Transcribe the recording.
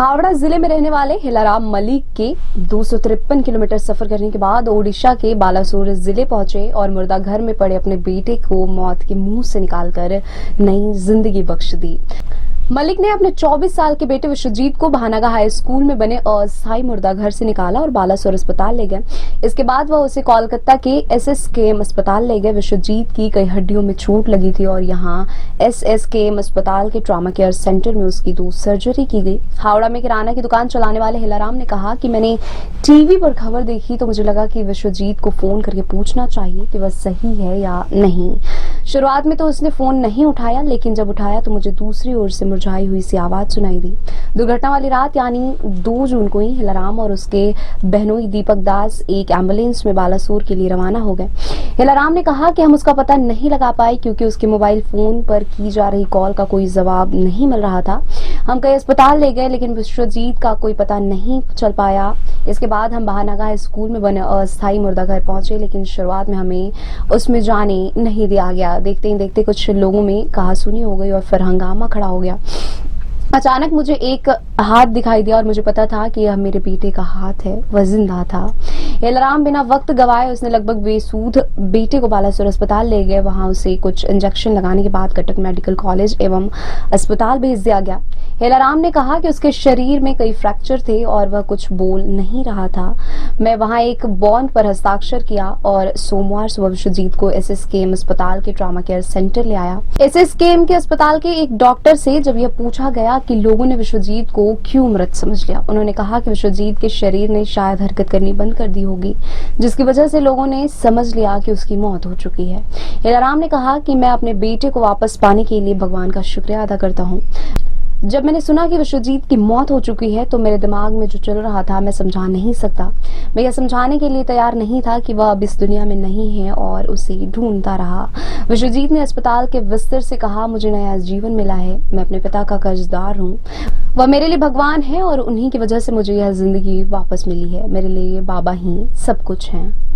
हावड़ा जिले में रहने वाले हिलाराम मलिक के 253 किलोमीटर सफर करने के बाद ओडिशा के बालासोर जिले पहुंचे और मुर्दा घर में पड़े अपने बेटे को मौत के मुंह से निकालकर नई जिंदगी बख्श दी। मलिक ने अपने 24 साल के बेटे विश्वजीत को भानागा हाई स्कूल में बने अस्थायी मुर्दा घर से निकाला और बालासोर अस्पताल ले गए। इसके बाद वह उसे कोलकाता के SSKM अस्पताल ले गए। विश्वजीत की कई हड्डियों में चोट लगी थी और यहाँ SSKM अस्पताल के ट्रॉमा केयर सेंटर में उसकी 2 सर्जरी की गई। हावड़ा में किराना की दुकान चलाने वाले हिलाराम ने कहा कि मैंने टीवी पर खबर देखी तो मुझे लगा कि विश्वजीत को फोन करके पूछना चाहिए कि वह सही है या नहीं। शुरुआत में तो उसने फोन नहीं उठाया, लेकिन जब उठाया तो मुझे दूसरी ओर से मुरझाई हुई सी आवाज सुनाई दी। दुर्घटना वाली रात यानी 2 जून को ही हिलाराम और उसके बहनोई दीपक दास एक एम्बुलेंस में बालासोर के लिए रवाना हो गए। हिलाराम ने कहा कि हम उसका पता नहीं लगा पाए क्योंकि उसके मोबाइल फोन पर की जा रही कॉल का कोई जवाब नहीं मिल रहा था। हम कई अस्पताल ले गए लेकिन विश्वजीत का कोई पता नहीं चल पाया। इसके बाद हम भानागा स्कूल में बने अस्थायी मुर्दा घर पहुंचे, लेकिन शुरुआत में हमें उसमें जाने नहीं दिया गया। देखते ही देखते कुछ लोगों में कहासुनी हो गई और फिर हंगामा खड़ा हो गया। अचानक मुझे एक हाथ दिखाई दिया और मुझे पता था कि यह मेरे बेटे का हाथ है, वह जिंदा था। हिलाराम बिना वक्त गवाए उसने लगभग बेसुध बेटे को बालासोर अस्पताल ले गए। वहां उसे कुछ इंजेक्शन लगाने के बाद कटक मेडिकल कॉलेज एवं अस्पताल भेज दिया गया। हिलाराम ने कहा कि उसके शरीर में कई फ्रैक्चर थे और वह कुछ बोल नहीं रहा था। मैं वहां एक बॉन्ड पर हस्ताक्षर किया और सोमवार सुबह विश्वजीत को SSKM अस्पताल के ट्रॉमा केयर सेंटर ले आया। SSKM के अस्पताल के एक डॉक्टर से जब यह पूछा गया कि लोगों ने विश्वजीत को क्यों मृत समझ लिया, उन्होंने कहा कि विश्वजीत के शरीर ने शायद हरकत करनी बंद कर दी होगी, जिसकी वजह से लोगों ने समझ लिया कि उसकी मौत हो चुकी है। हिलाराम ने कहा कि मैं अपने बेटे को वापस पाने के लिए भगवान का शुक्रिया अदा करता हूँ। जब मैंने सुना कि विश्वजीत की मौत हो चुकी है तो मेरे दिमाग में जो चल रहा था मैं समझा नहीं सकता। मैं यह समझाने के लिए तैयार नहीं था कि वह अब इस दुनिया में नहीं है और उसे ढूंढता रहा। विश्वजीत ने अस्पताल के बिस्तर से कहा, मुझे नया जीवन मिला है, मैं अपने पिता का कर्जदार हूँ। वह मेरे लिए भगवान है और उन्हीं की वजह से मुझे यह जिंदगी वापस मिली है। मेरे लिए बाबा ही सब कुछ है।